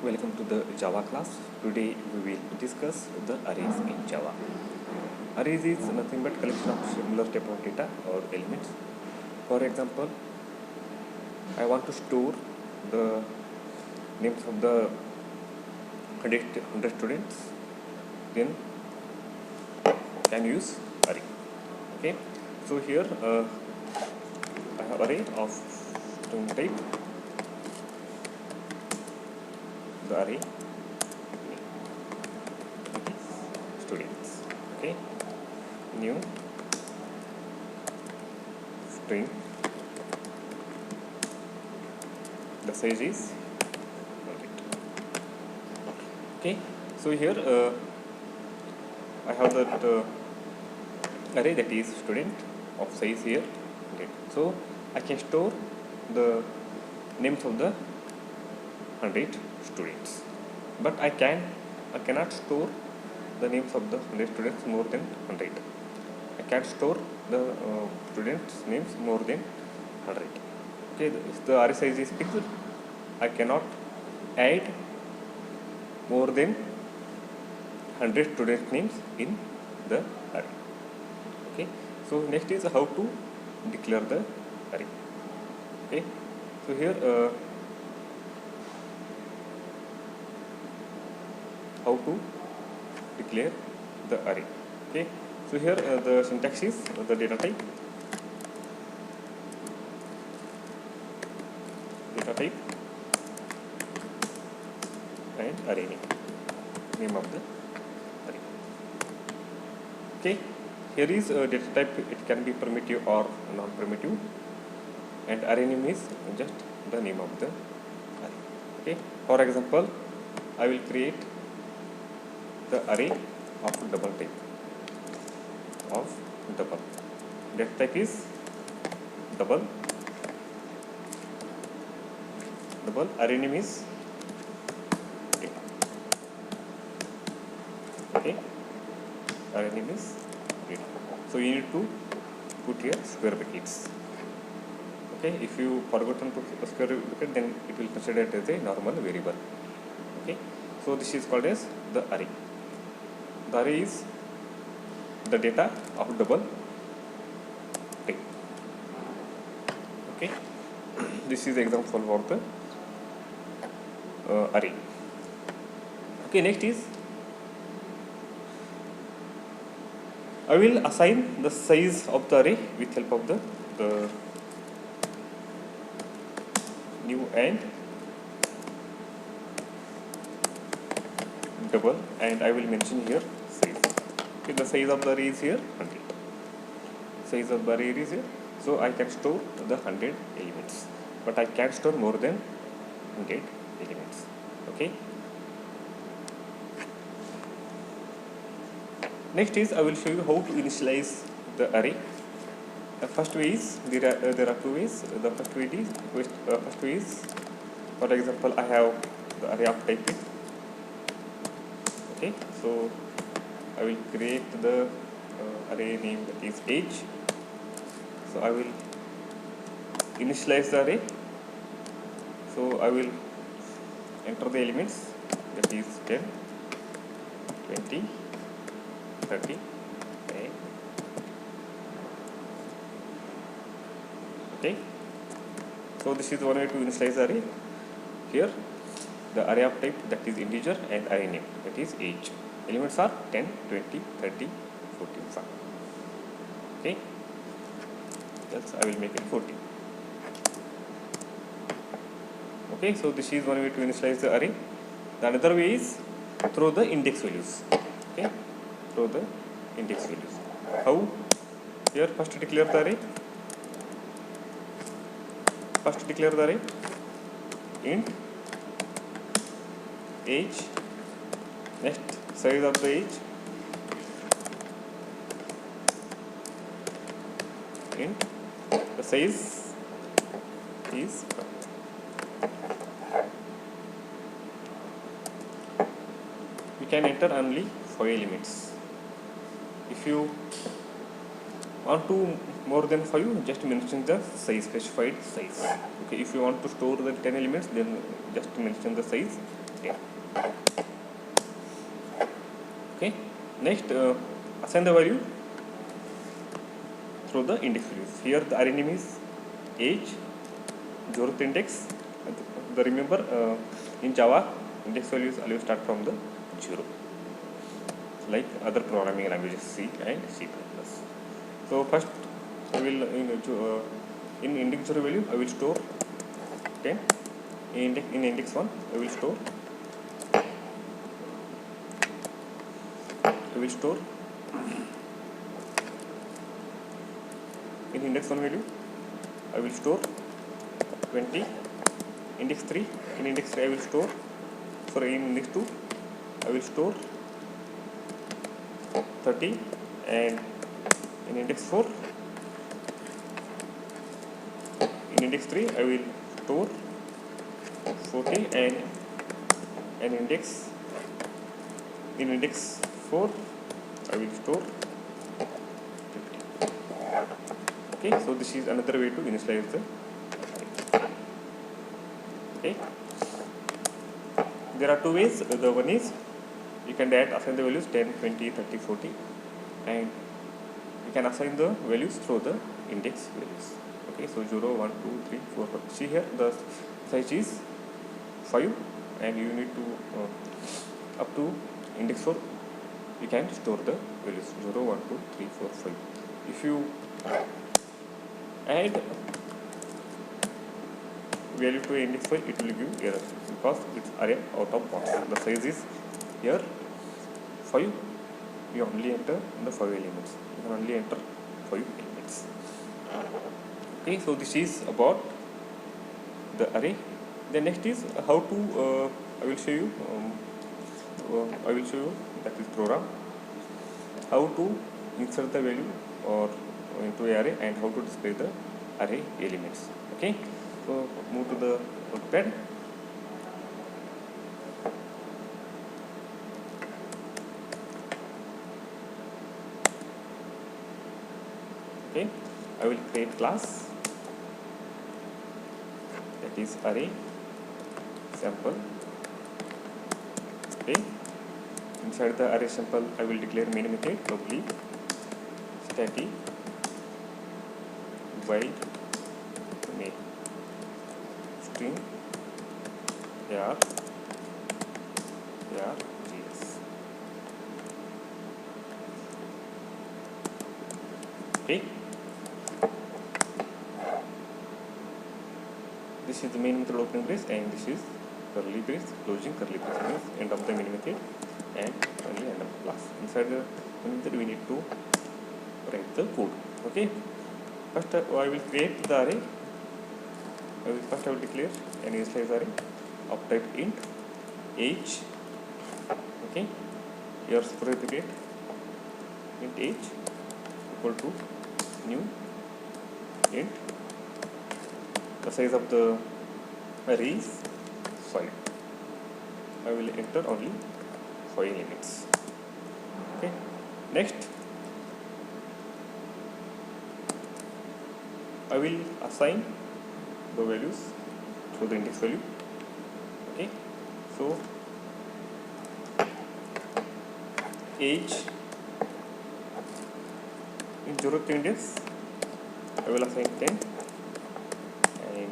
Welcome to the Java class. Today we will discuss the arrays in Java. Arrays is nothing but collection of similar type of data or elements. For example, I want to store the names of the 100 students, then can use array. Okay, so here I have array of string type, the array students. Okay, new string, the size is 100. Okay, so here I have that array that is student of size here. Okay. So I can store the names of the 100 students, but I cannot store the names of the 100 students more than 100. I can't store the students names more than 100. Okay, if the array size is fixed, I cannot add more than 100 student names in the array. Okay, so next is how to declare the array. Okay, so here how to declare the array. Okay, so here the syntax is the data type and array name of the array. Okay, here is data type, it can be primitive or non-primitive, and array name is just the name of the array. Okay, for example, I will create the array of double type data type is double array name is data. Okay, array name is data. So you need to put here square brackets. Okay, if you forgotten to put square bracket, then it will consider it as a normal variable. Okay, so this is called as the array. The array is the data of double type. Okay, this is example for the array. Okay, next is I will assign the size of the array with help of the new and double, and I will mention here size. Okay, the size of the array is here 100. Size of the array is here, so I can store the 100 elements, but I can't store more than 100 elements. Okay. Next is I will show you how to initialize the array. The first way is there are two ways. The first way is for example, I have the array of type. Okay, so I will create the array name that is age. So I will initialize the array. So I will enter the elements, that is 10, 20, 30, and okay. So this is one way to initialize the array. Here the array of type, that is integer, and array name, that is age. Elements are 10, 20, 30, 40, 5. Okay, else I will make it 40. Okay, so this is one way to initialize the array. The another way is through the index values. Okay, through the index values. How? Here first declare the array. Int age, next size of the age, int the size is 5. We can enter only 5 elements. If you want to more than 5, just mention the size, specified size. Okay, if you want to store the 10 elements, then just mention the size 10. Okay, next assign the value through the index values. Here the array name is age, 0th index. Remember in Java, index values always start from the 0, like other programming languages C and C++. So first I will in index 0 value I will store 10. In index 1 I will store in index 1 value I will store 20. Index 3, in index 3 I will store, sorry, in index 2 I will store 30, and in index 4, in index 3 I will store 40, and in index 4 I will store 50. Okay, so this is another way to initialize the array. Okay, there are two ways. The one is you can assign the values 10, 20, 30, 40, and you can assign the values through the index values. Okay, so 0, 1, 2, 3, 4, 5. See here the size is 5, and you need to up to index 4 you can store the values 0, 1, 2, 3, 4, 5. If you add value to index 5, it will give error because it's array out of box. The size is here 5. You only enter the 5 elements. You can only enter 5 elements. Okay, so this is about the array. The next is how to I will show you that is program, how to insert the value or into array and how to display the array elements. Okay, so move to the notepad. Okay, I will create class that is array sample. Okay, inside the array sample I will declare main method locally static void main string var gs. Okay, this is the main method opening brace, and this is curly brace closing curly brace, means end of the main method and finally end of the class. Inside the main method we need to write the code. Okay, first I will create the array. I will declare an initialize array of type int age. Okay, here suppose to create int age equal to new int. The size of the array is 5. I will enter only 5 elements. Okay, next I will assign the values through the index value. Okay, so age in 0th index I will assign 10, and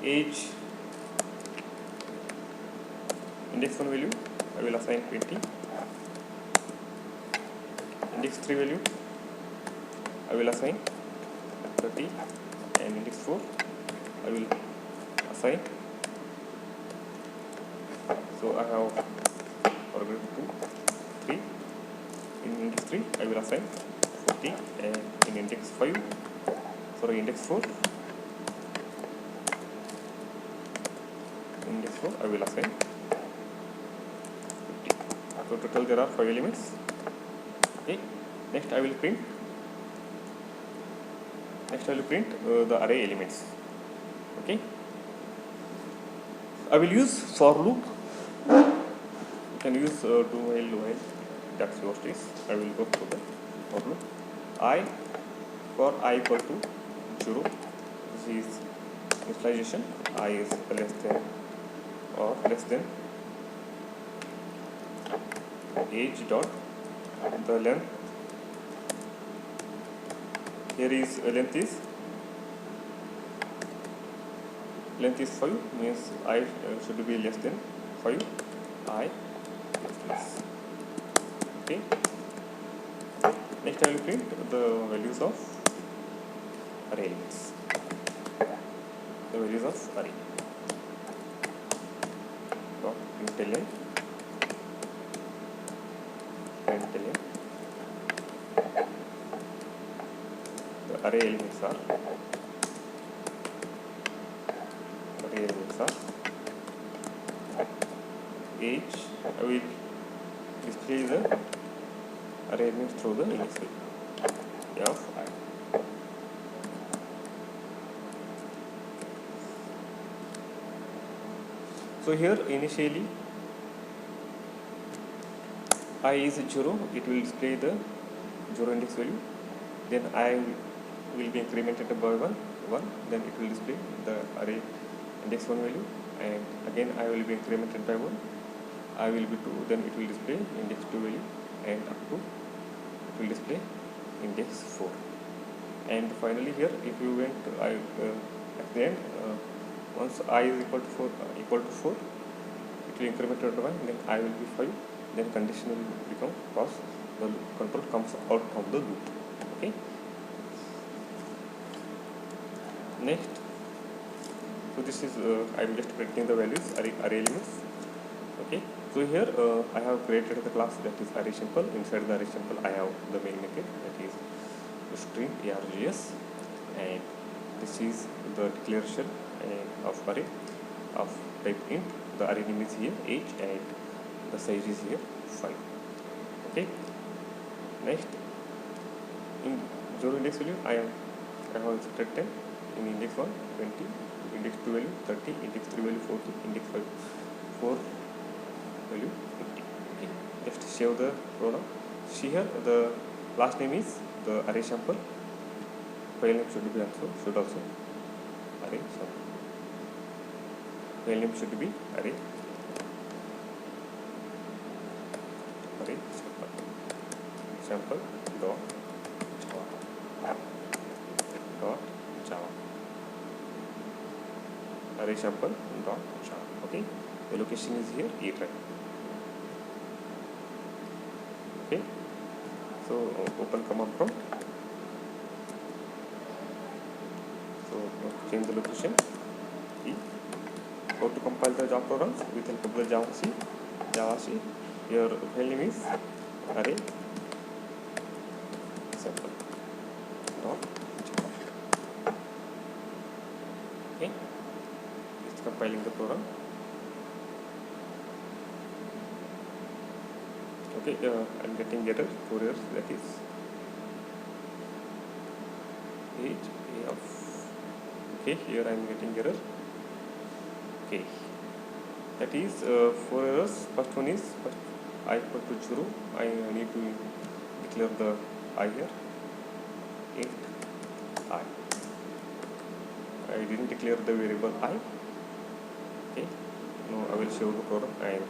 age index 1 value I will assign 20, index 3 value I will assign 30, and index 4 I will assign, so I have forgot 2, 3. In index 3 I will assign 40, and in index 5, sorry, index 4 I will assign 50. So total there are 5 elements. Okay, next I will print the array elements. Okay, I will use for loop. can use do while, that's your case. I will go through the problem. I, for I equal to 0, this is initialization. I is less than or less than age dot the length. Here is length is 5, means I should be less than 5. I is less. Okay. Next I will print the values of array elements. The values of array. Dot println the array elements are age. I will display the array elements through the index value of I. So here initially I is 0, it will display the 0 index value. Then I will be incremented by 1, then it will display the array index 1 value, and again I will be incremented by 1, I will be 2, then it will display index 2 value, and up to it will display index 4. And finally here, if you went at the end, once I is equal to 4, it will increment to 1, then I will be 5, then condition will become false, the control comes out of the loop. Okay. Next, so this is I am just printing the values array elements. Okay. So here I have created the class that is array sample. Inside the array sample I have the main method that is string args, and this is the declaration of array of type int. The array name is here age and the size is here 5. Okay. Next, in 0 index value I have inserted 10, in index 1 20, index 2 value 30, index 3 value 40, index 4 value 50. Okay. Just save the program. See here the last name is the array sample. File name should also array sample. File name should be array sample dot java. Array sample dot java. Okay. The location is here E drive. Okay. So open command prompt. So change the location E. How to compile the Java programs with help of the Java C. Your file name is array sample dot java. Okay, it's compiling the program. Okay, I'm getting error 4 errors, that is age of. Okay, here I'm getting error. Okay, that is 4 errors. First one is I equal to 0. I need to declare the I here. Int I. I didn't declare the variable I. Okay, now I will show the program and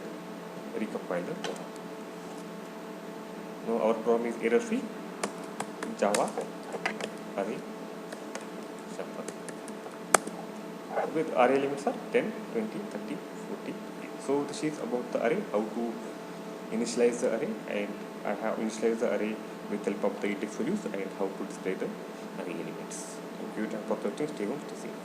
recompile the program. Now our program is error free. Java array sample. With array elements are 10, 20, 30, 40. So this is about the array, how to initialize the array, and I have initialized the array with help of the index values and how to display the array elements. Thank you for watching. Stay home, stay safe.